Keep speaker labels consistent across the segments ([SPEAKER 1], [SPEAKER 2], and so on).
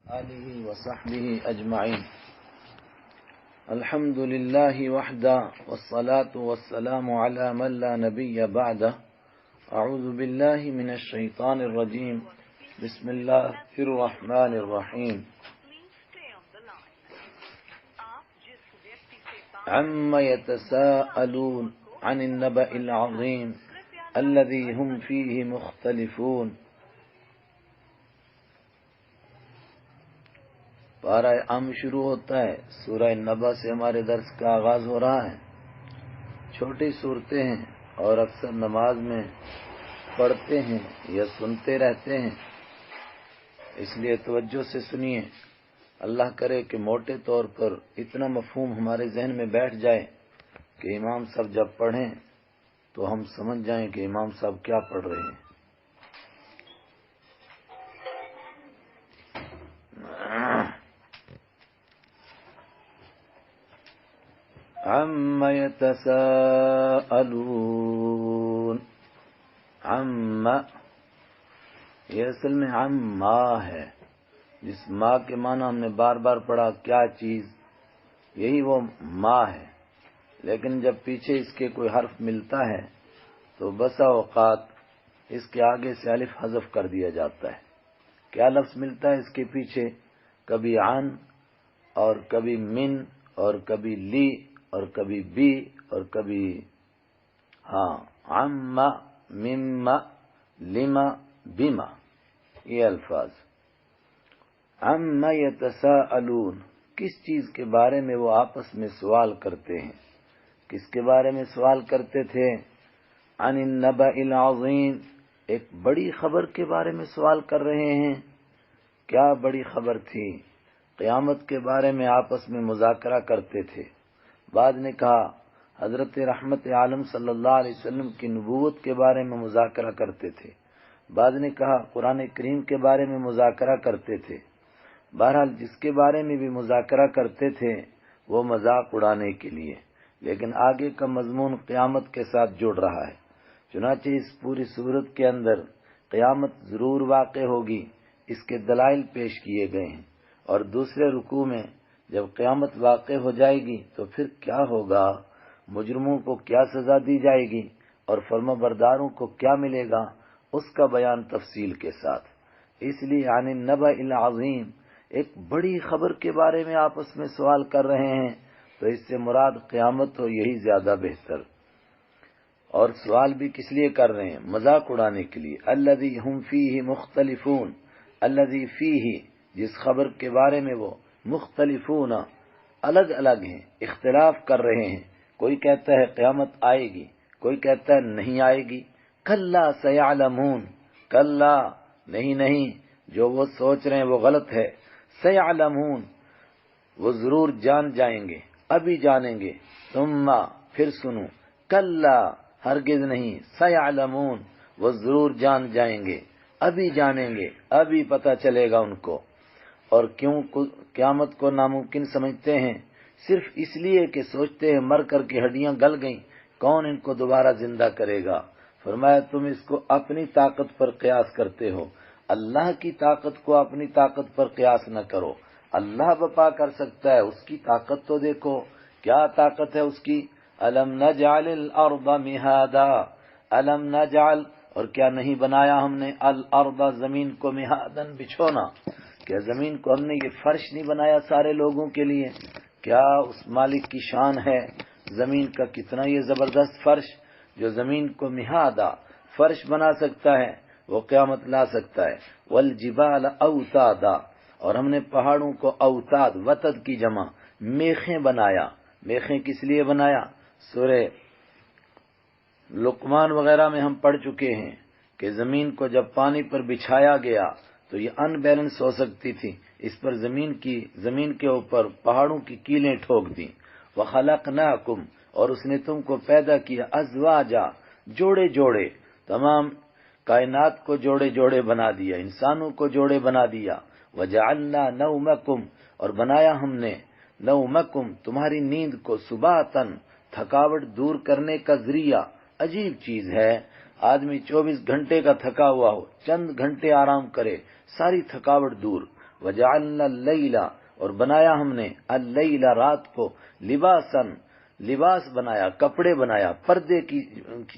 [SPEAKER 1] آله وصحبه أجمعين. الحمد لله وحده والصلاة والسلام على من لا نبي بعده. أعوذ بالله من الشيطان الرجيم. بسم الله الرحمن الرحيم. عما يتساءلون عن النبأ العظيم الذي هم فيه مختلفون. پارہ ام شروع ہوتا ہے. سورہ نبا سے ہمارے درس کا آغاز ہو رہا ہے. چھوٹی صورتیں ہیں اور اکثر نماز میں پڑھتے ہیں یا سنتے رہتے ہیں، اس لیے توجہ سے سنیے. اللہ کرے کہ موٹے طور پر اتنا مفہوم ہمارے ذہن میں بیٹھ جائے کہ امام صاحب جب پڑھیں تو ہم سمجھ جائیں کہ امام صاحب کیا پڑھ رہے ہیں. عما يتساءلون. عما یہ اصل میں عما ہے، جس ماں کے معنی ہم نے بار بار پڑھا کیا چیز، یہی وہ ماں ہے. لیکن جب پیچھے اس کے کوئی حرف ملتا ہے تو بسا اوقات اس کے آگے سے الف حذف کر دیا جاتا ہے. کیا لفظ ملتا ہے اس کے پیچھے؟ کبھی عن اور کبھی من اور کبھی لی اور کبھی بی اور کبھی عما مما لما بما، یہ الفاظ. عما یتساءلون، کس چیز کے بارے میں وہ آپس میں سوال کرتے ہیں. کس کے بارے میں سوال کرتے تھے؟ عن النبأ العظیم، ایک بڑی خبر کے بارے میں سوال کر رہے ہیں. کیا بڑی خبر تھی؟ قیامت کے بارے میں آپس میں مذاکرہ کرتے تھے. بعد نے کہا حضرت رحمت عالم صلی اللہ علیہ وسلم کی نبوت کے بارے میں مذاکرہ کرتے تھے. بعد نے کہا قرآن کریم کے بارے میں مذاکرہ کرتے تھے. بہرحال جس کے بارے میں بھی مذاکرہ کرتے تھے وہ مذاق اڑانے کے لیے، لیکن آگے کا مضمون قیامت کے ساتھ جڑ رہا ہے. چنانچہ اس پوری صورت کے اندر قیامت ضرور واقع ہوگی، اس کے دلائل پیش کیے گئے ہیں. اور دوسرے رکوع میں جب قیامت واقع ہو جائے گی تو پھر کیا ہوگا، مجرموں کو کیا سزا دی جائے گی اور فرما برداروں کو کیا ملے گا، اس کا بیان تفصیل کے ساتھ. اس لیے عن النبأ العظیم، ایک بڑی خبر کے بارے میں آپس میں سوال کر رہے ہیں تو اس سے مراد قیامت ہو، یہی زیادہ بہتر. اور سوال بھی کس لیے کر رہے ہیں؟ مذاق اڑانے کے لیے. الذی ہم فیہ مختلفون، الذی فیہ، جس خبر کے بارے میں وہ مختلفون، الگ الگ ہیں، اختلاف کر رہے ہیں. کوئی کہتا ہے قیامت آئے گی، کوئی کہتا ہے نہیں آئے گی. کلا سیعلمون، کلا نہیں، جو وہ سوچ رہے ہیں وہ غلط ہے. سیعلمون، وہ ضرور جان جائیں گے، ابھی جانیں گے. ثم، پھر سنو، کلا ہرگز نہیں، سیعلمون، وہ ضرور جان جائیں گے، ابھی جانیں گے، ابھی پتہ چلے گا ان کو. اور کیوں قیامت کو ناممکن سمجھتے ہیں؟ صرف اس لیے کہ سوچتے ہیں مر کر کے ہڈیاں گل گئیں، کون ان کو دوبارہ زندہ کرے گا. فرمایا تم اس کو اپنی طاقت پر قیاس کرتے ہو، اللہ کی طاقت کو اپنی طاقت پر قیاس نہ کرو. اللہ بپا کر سکتا ہے، اس کی طاقت تو دیکھو، کیا طاقت ہے اس کی. الم نجعل الارض مہادا، الم نجعل، اور کیا نہیں بنایا ہم نے الارض، زمین کو، مہادن، بچھونا. کیا زمین کو ہم نے یہ فرش نہیں بنایا سارے لوگوں کے لیے؟ کیا اس مالک کی شان ہے، زمین کا کتنا یہ زبردست فرش، جو زمین کو مہادا، فرش بنا سکتا ہے، وہ قیامت لا سکتا ہے. والجبال اوتادا، اور ہم نے پہاڑوں کو اوتاد، وتد کی جمع، میخیں بنایا. میخیں کس لیے بنایا؟ سورہ لقمان وغیرہ میں ہم پڑھ چکے ہیں کہ زمین کو جب پانی پر بچھایا گیا تو یہ ان بیلنس ہو سکتی تھی، اس پر زمین کے اوپر پہاڑوں کی کیلیں ٹھوک دیں. وَخَلَقْنَاكُمْ، اور اس نے تم کو پیدا کیا، ازواجا، جوڑے جوڑے، تمام کائنات کو جوڑے جوڑے بنا دیا، انسانوں کو جوڑے بنا دیا. وَجَعَلْنَا نَوْمَكُمْ، اور بنایا ہم نے نومکم، تمہاری نیند کو، سباتن، تھکاوٹ دور کرنے کا ذریعہ. عجیب چیز ہے، آدمی 24 گھنٹے کا تھکا ہوا ہو، چند گھنٹے آرام کرے، ساری تھکاوٹ دور. وجعلنا اللیل، اور بنایا ہم نے اللیل، رات کو، لباسن، لباس بنایا، کپڑے بنایا، پردے کی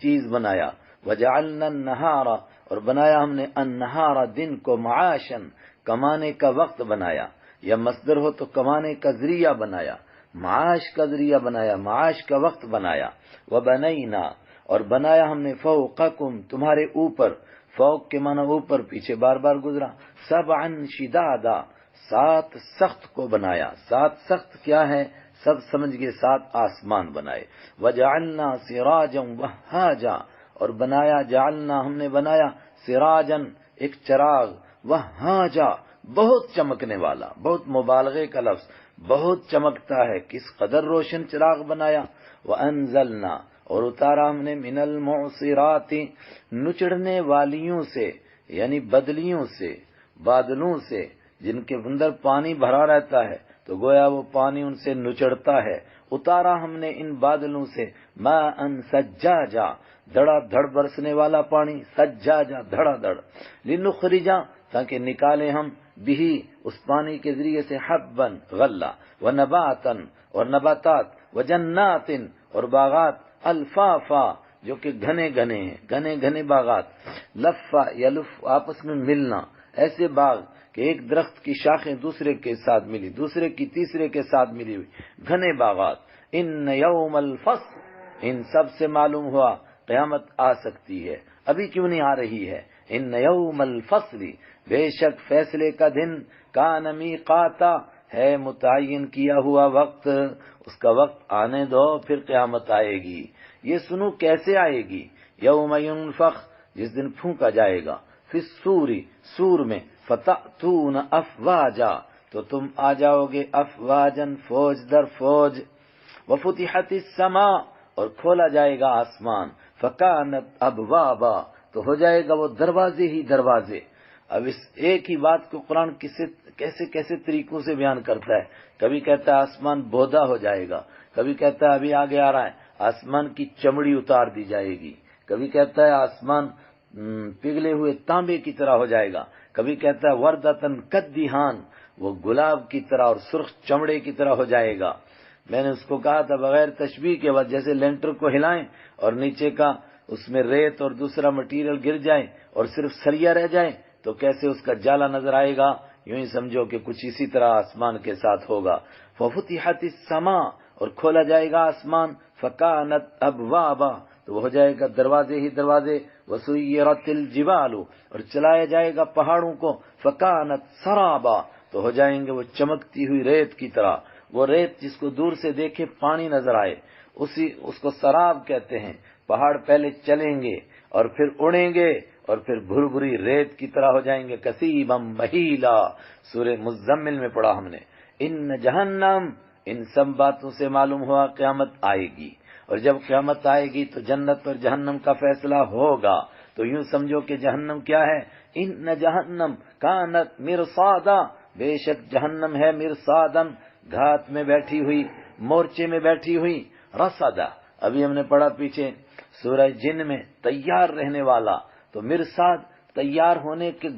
[SPEAKER 1] چیز بنایا، وجعلنا النہار، اور بنایا ہم نے النہار، دن کو، معاشن، کمانے کا وقت بنایا، یا مصدر ہو تو کمانے کا ذریعہ بنایا، معاش کا ذریعہ بنایا، معاش کا وقت بنایا، وبنینا، اور بنایا ہم نے فوقکم، تمہارے اوپر، فوق کے معنی اوپر، پیچھے بار بار گزرا، سبعا شدادا، 7 سخت کو بنایا، 7 سخت کیا ہے سب سمجھ گئے، 7 آسمان بنائے، وجعلنا سراجا وہاجا، اور بنایا، جعلنا ہم نے بنایا، سراجن ایک چراغ، وہاجا بہت چمکنے والا، بہت مبالغے کا لفظ، بہت چمکتا ہے، کس قدر روشن چراغ بنایا، وانزلنا، اور اتارا ہم نے، من المعصرات، نچڑنے والیوں سے، یعنی بدلیوں سے، بادلوں سے، جن کے اندر پانی بھرا رہتا ہے تو گویا وہ پانی ان سے نچڑتا ہے، اتارا ہم نے ان بادلوں سے، ماء سجاجا، دھڑا دھڑ برسنے والا پانی، سجاجا دھڑا دھڑ، لنخرجا، تاکہ نکالیں ہم، بھی اس پانی کے ذریعے سے، حبن غلہ، ونباتن، اور نباتات، وجنات، اور باغات، الفافا، جو کہ گھنے گھنے ہیں، گھنے گھنے باغات، لفا یلف، آپس میں ملنا، ایسے باغ کہ ایک درخت کی شاخیں دوسرے کے ساتھ ملی، دوسرے کی تیسرے کے ساتھ ملی ہوئی، گھنے باغات، ان یوم الفصل، ان سب سے معلوم ہوا قیامت آ سکتی ہے، ابھی کیوں نہیں آ رہی ہے، ان یوم الفصل، بے شک فیصلے کا دن، کان میقاتا، ہے متعین کیا ہوا وقت، اس کا وقت آنے دو پھر قیامت آئے گی، یہ سنو کیسے آئے گی، یوم ینفخ، جس دن پھونکا جائے گا، فی الصور، سور میں، فتأتون افواجا، تو تم آ جاؤ گے، افواجن، فوج در فوج، وفتحت السماء، اور کھولا جائے گا آسمان، فکانت ابوابا، تو ہو جائے گا وہ دروازے ہی دروازے۔ اب اس ایک ہی بات کو قرآن کیسے کیسے طریقوں سے بیان کرتا ہے، کبھی کہتا ہے آسمان بودا ہو جائے گا، کبھی کہتا ہے ابھی آگے آ رہا ہے آسمان کی چمڑی اتار دی جائے گی، کبھی کہتا ہے آسمان پگھلے ہوئے تانبے کی طرح ہو جائے گا، کبھی کہتا ہے وردتن کدہان، وہ گلاب کی طرح اور سرخ چمڑے کی طرح ہو جائے گا۔ میں نے اس کو کہا تھا بغیر تشبیہ کے بعد، جیسے لینٹر کو ہلائیں اور نیچے کا اس میں ریت اور دوسرا مٹیریل گر جائے اور صرف سریا رہ جائے تو کیسے اس کا جالا نظر آئے گا، یوں ہی سمجھو کہ کچھ اسی طرح آسمان کے ساتھ ہوگا۔ ففتحت السماء، اور کھولا جائے گا آسمان، فکانت ابوابا، تو وہ ہو جائے گا دروازے ہی دروازے، وسیرت الجبال، اور چلایا جائے گا پہاڑوں کو، فکانت سرابا، تو ہو جائیں گے وہ چمکتی ہوئی ریت کی طرح، وہ ریت جس کو دور سے دیکھے پانی نظر آئے، اس کو سراب کہتے ہیں۔ پہاڑ پہلے چلیں گے اور پھر اڑیں گے اور پھر بھربھری ریت کی طرح ہو جائیں گے، کثیبا مہیلا، سورہ مزمل میں پڑھا ہم نے۔ ان جہنم، ان سب باتوں سے معلوم ہوا قیامت آئے گی، اور جب قیامت آئے گی تو جنت اور جہنم کا فیصلہ ہوگا، تو یوں سمجھو کہ جہنم کیا ہے، ان جہنم کانت مرصادا، بے شک جہنم ہے مرصادن، گھات میں بیٹھی ہوئی، مورچے میں بیٹھی ہوئی، رصدا، ابھی ہم نے پڑھا پیچھے سورہ جن میں، تیار رہنے والا، تو مرصاد تیار ہونے کے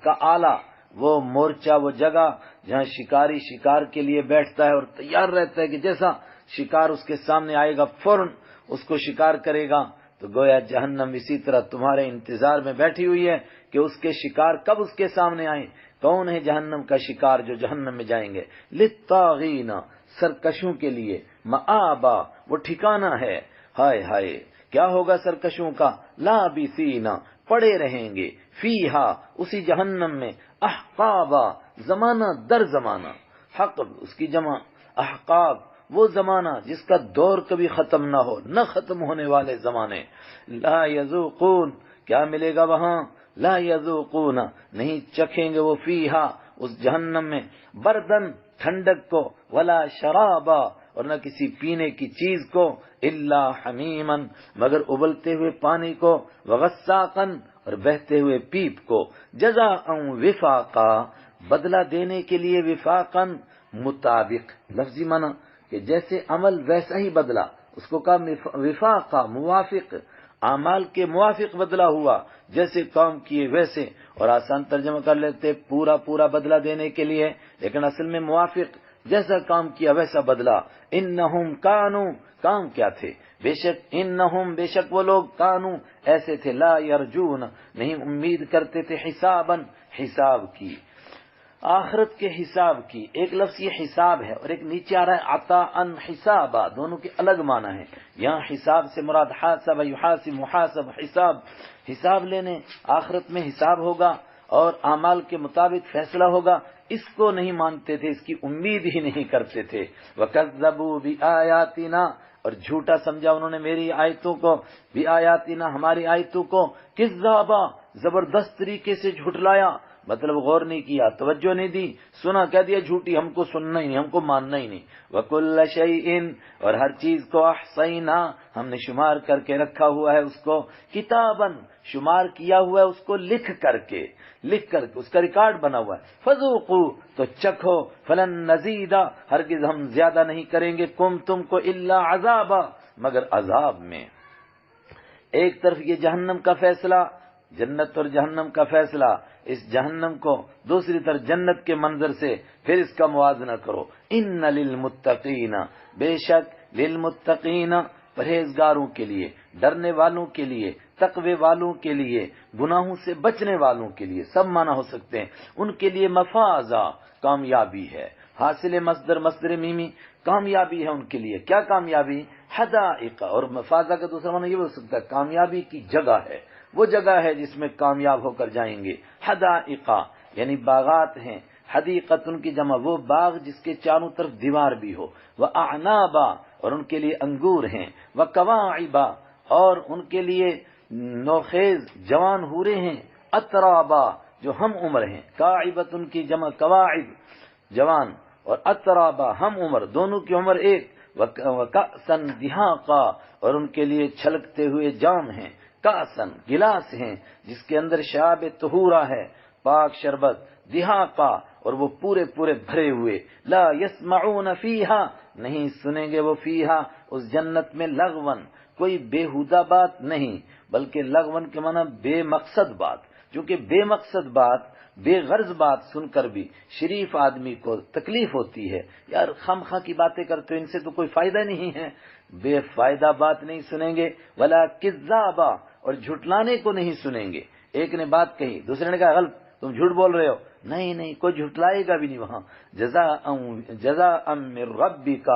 [SPEAKER 1] کا آلہ، وہ مورچہ، وہ جگہ جہاں شکاری شکار کے لیے بیٹھتا ہے اور تیار رہتا ہے کہ جیسا شکار اس کے سامنے آئے گا فوراً اس کو شکار کرے گا، تو گویا جہنم اسی طرح تمہارے انتظار میں بیٹھی ہوئی ہے کہ اس کے شکار کب اس کے سامنے آئیں۔ کون ہے جہنم کا شکار جو جہنم میں جائیں گے؟ للطاغین، سرکشوں کے لیے، مآبا، وہ ٹھکانہ ہے، ہائے ہائے کیا ہوگا سرکشوں کا، لابثین، پڑے رہیں گے، فیہا، اسی جہنم میں، احقابا، زمانہ در زمانہ، حقب اس کی جمع، احقاب وہ زمانہ جس کا دور کبھی ختم نہ ہو، نہ ختم ہونے والے زمانے، لا یذوقون، کیا ملے گا وہاں، لا یذوقون، نہیں چکھیں گے وہ، فیہا، اس جہنم میں، بردن، ٹھنڈک کو، ولا شرابا، اور نہ کسی پینے کی چیز کو، الا حمیمن، مگر ابلتے ہوئے پانی کو، وغساقن، اور بہتے ہوئے پیپ کو، جزاء وفاقا، بدلہ دینے کے لیے، وفاقن مطابق، لفظی معنی کہ جیسے عمل ویسا ہی بدلہ، اس کو کہا وفاقا، موافق، اعمال کے موافق بدلہ ہوا، جیسے کام کیے ویسے، اور آسان ترجمہ کر لیتے پورا پورا بدلہ دینے کے لیے، لیکن اصل میں موافق، جیسا کام کیا ویسا بدلہ۔ انہم کانو، کام کیا تھے، بے شک انہم، بے شک وہ لوگ، کانو ایسے تھے، لا یرجون، نہیں امید کرتے تھے، حسابن، حساب کی، آخرت کے حساب کی۔ ایک لفظ یہ حساب ہے اور ایک نیچے آ رہا ہے عطاء حسابا، دونوں کے الگ معنی ہیں۔ یہاں حساب سے مراد حاسب یحاسب، محاسب، حساب، حساب لینے، آخرت میں حساب ہوگا اور اعمال کے مطابق فیصلہ ہوگا، اس کو نہیں مانتے تھے، اس کی امید ہی نہیں کرتے تھے۔ وَكَذَّبُوا بِآيَاتِنَا، اور جھوٹا سمجھا انہوں نے میری آیتوں کو، بِآيَاتِنَا، ہماری آیتوں کو، كِذَّابًا، زبردست طریقے سے جھٹلایا، مطلب غور نہیں کیا، توجہ نہیں دی، سنا، کہہ دیا جھوٹی، ہم کو سننا ہی نہیں، ہم کو ماننا ہی نہیں۔ وَكُلَّ شَيْءٍ، اور ہر چیز کو، احصینا، ہم نے شمار کر کے رکھا ہوا ہے اس کو، کتاباً، شمار کیا ہوا ہے اس کو لکھ کر کے اس کا ریکارڈ بنا ہوا ہے۔ فذوقوا، تو چکھو، فلن نزیدا، ہرگز ہم زیادہ نہیں کریں گے تم کو، الا عذابا، مگر عذاب میں۔ ایک طرف یہ جہنم کا فیصلہ، جنت اور جہنم کا فیصلہ، اس جہنم کو دوسری طرف جنت کے منظر سے پھر اس کا موازنہ کرو۔ ان للمتقین، بے شک للمتقین، پرہیزگاروں کے لیے، ڈرنے والوں کے لیے، تقوی والوں کے لیے، گناہوں سے بچنے والوں کے لیے، سب معنی ہو سکتے ہیں، ان کے لیے مفازہ، کامیابی ہے۔ حاصل مصدر میمی، کامیابی ہے ان کے لیے۔ کیا کامیابی؟ حدائق، اور مفازہ کا دوسرا معنی یہ بھی ہو سکتا ہے کامیابی کی جگہ ہے، وہ جگہ ہے جس میں کامیاب ہو کر جائیں گے۔ حدائق یعنی باغات ہیں، حدیقت ان کی جمع، وہ باغ جس کے چاروں طرف دیوار بھی ہو۔ وَأَعْنَابًا، اور ان کے لیے انگور ہیں۔ وَكَوَاعِبًا، اور ان کے لیے نوخیز جوان حورے ہیں۔ اَتْرَابًا، جو ہم عمر ہیں، کاعبت ان کی جمع، کواعب جوان، اور اَتْرَابًا ہم عمر، دونوں کی عمر ایک۔ وَكَأْسًا دِهَاقًا، اور ان کے لیے چھلکتے ہوئے جام ہیں۔ کاسن، گلاس ہیں جس کے اندر شراب طہورا ہے، پاک شربت، دہاقا، اور وہ پورے پورے بھرے ہوئے۔ لا یسمعون فیہا، نہیں سنیں گے وہ فیہا، اس جنت میں، لغون، کوئی بےہودہ بات نہیں، بلکہ لغون کے معنی بے مقصد بات، چونکہ بے مقصد بات، بے غرض بات سن کر بھی شریف آدمی کو تکلیف ہوتی ہے، یار خام خواہ کی باتیں کرتے ہو، ان سے تو کوئی فائدہ نہیں ہے، بے فائدہ بات نہیں سنیں گے۔ ولا کذابا، اور جھٹلانے کو نہیں سنیں گے۔ ایک نے بات کہی، دوسرے نے کہا غلط، تم جھوٹ بول رہے ہو، نہیں کوئی جھٹلائے گا بھی نہیں وہاں۔ جزاء من ربک،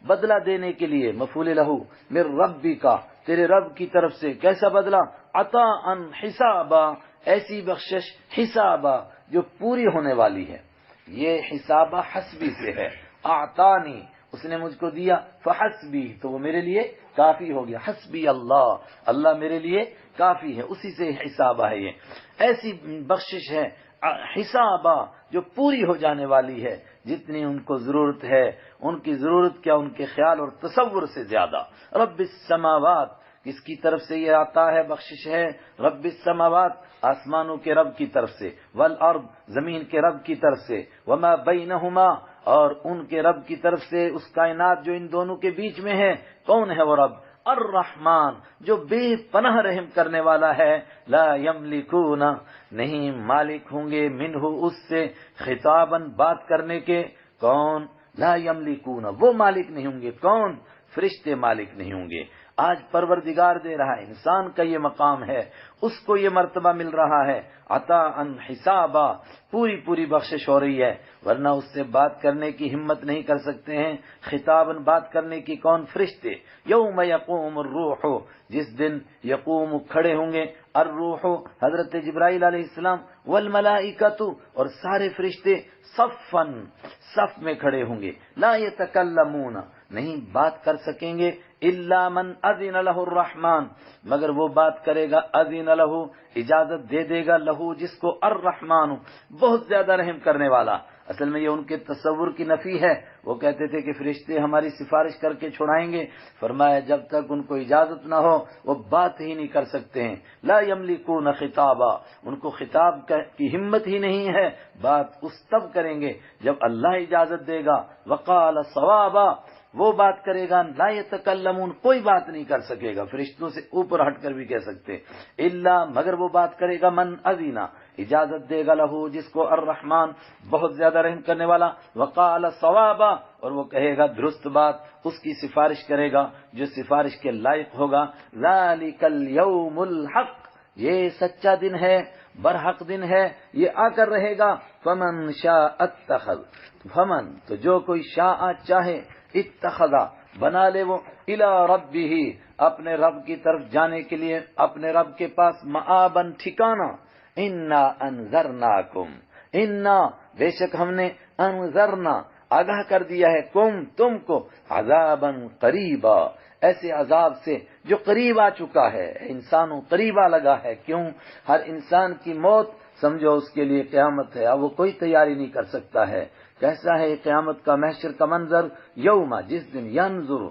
[SPEAKER 1] بدلہ دینے کے لیے، مفعول لہ، من ربک، تیرے رب کی طرف سے، کیسا بدلہ؟ عطاء حسابا، ایسی بخشش، حسابا، جو پوری ہونے والی ہے۔ یہ حسابہ حسبی سے ہے، اعطانی، اس نے مجھ کو دیا، فحسبی، تو وہ میرے لیے کافی ہو گیا، حسبی اللہ، اللہ میرے لیے کافی ہے، اسی سے حسابہ ہے۔ یہ ایسی بخشش ہے، حسابہ، جو پوری ہو جانے والی ہے، جتنی ان کو ضرورت ہے، ان کی ضرورت کیا، ان کے خیال اور تصور سے زیادہ۔ رب السماوات، کس کی طرف سے یہ آتا ہے، بخشش ہے؟ رب السماوات، آسمانوں کے رب کی طرف سے، والارض، زمین کے رب کی طرف سے، وما بینہما، اور ان کے رب کی طرف سے، اس کائنات جو ان دونوں کے بیچ میں ہے۔ کون ہے وہ رب؟ الرحمن، جو بے پناہ رحم کرنے والا ہے۔ لا یملکون، نہیں مالک ہوں گے، منہ، اس سے، خطاباً، بات کرنے کے۔ کون؟ لا یملکون، وہ مالک نہیں ہوں گے۔ کون؟ فرشتے مالک نہیں ہوں گے۔ آج پروردگار دے رہا ہے، انسان کا یہ مقام ہے، اس کو یہ مرتبہ مل رہا ہے، عطاء حسابا، پوری بخشش ہو رہی ہے، ورنہ اس سے بات کرنے کی ہمت نہیں کر سکتے ہیں۔ خطاباً، بات کرنے کی، کون؟ فرشتے۔ یوم یقوم الروح، جس دن یقوم، کھڑے ہوں گے، الروح، حضرت جبرائیل علیہ السلام، والملائکۃ، اور سارے فرشتے، صفاً، صف میں کھڑے ہوں گے، لا یتکلمون، نہیں بات کر سکیں گے، الا من اذن له الرحمن، مگر وہ بات کرے گا، اذن له، اجازت دے دے گا، لہو، جس کو، الرحمن، بہت زیادہ رحم کرنے والا۔ اصل میں یہ ان کے تصور کی نفی ہے، وہ کہتے تھے کہ فرشتے ہماری سفارش کر کے چھڑائیں گے، فرمایا جب تک ان کو اجازت نہ ہو وہ بات ہی نہیں کر سکتے ہیں۔ لا یملکون خطابا، ان کو خطاب کی ہمت ہی نہیں ہے، بات اس تب کریں گے جب اللہ اجازت دے گا۔ وقال صوابا، وہ بات کرے گا، لا یتکلمون کوئی بات نہیں کر سکے گا، فرشتوں سے اوپر ہٹ کر بھی کہہ سکتے، الا مگر وہ بات کرے گا من اذن اجازت دے گا لہو جس کو الرحمن بہت زیادہ رحم کرنے والا، وقال صوابا اور وہ کہے گا درست بات، اس کی سفارش کرے گا جو سفارش کے لائق ہوگا، ذالک الیوم الحق یہ سچا دن ہے، برحق دن ہے، یہ آ کر رہے گا، فمن شاء اتخذ فمن تو جو کوئی شاء چاہے، اتخذ بنا لے وہ الی ربہ اپنے رب کی طرف جانے کے لیے، اپنے رب کے پاس مآبن ٹھکانہ، انا انذرناکم انا بے شک ہم نے انذرنا آگاہ کر دیا ہے تم کو عذابا قریبا ایسے عذاب سے جو قریب آ چکا ہے، انسانوں قریب آ لگا ہے، کیوں ہر انسان کی موت سمجھو اس کے لیے قیامت ہے، اب وہ کوئی تیاری نہیں کر سکتا ہے۔ کیسا ہے قیامت کا محشر کا منظر، یوم جس دن ینظر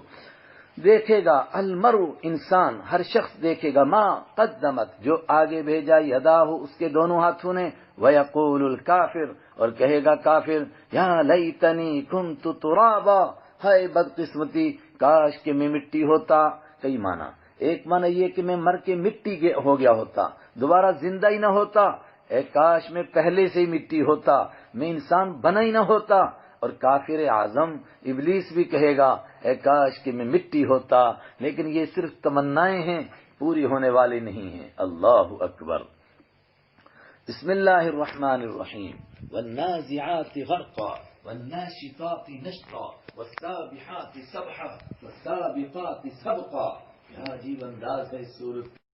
[SPEAKER 1] دیکھے گا المرء انسان ہر شخص دیکھے گا ما قدمت جو آگے بھیجا یداہ اس کے دونوں ہاتھوں نے، ویقول الکافر اور کہے گا کافر یا لیتنی کنت ترابا ہائے بدقسمتی کاش کہ میں مٹی ہوتا۔ کئی معنی، ایک معنی یہ کہ میں مر کے مٹی ہو گیا ہوتا، دوبارہ زندہ ہی نہ ہوتا، اے کاش میں پہلے سے ہی مٹی ہوتا، میں انسان بنا ہی نہ ہوتا۔ اور کافر اعظم ابلیس بھی کہے گا اے کاش کہ میں مٹی ہوتا، لیکن یہ صرف تمنائیں ہیں، پوری ہونے والی نہیں ہیں۔ اللہ اکبر۔ بسم اللہ الرحمن الرحیم، والنازعات غرقا والناشطات نشطا والسابحات سبحا والسابقات سبقا۔ کیا عجیب انداز ہے اس سورت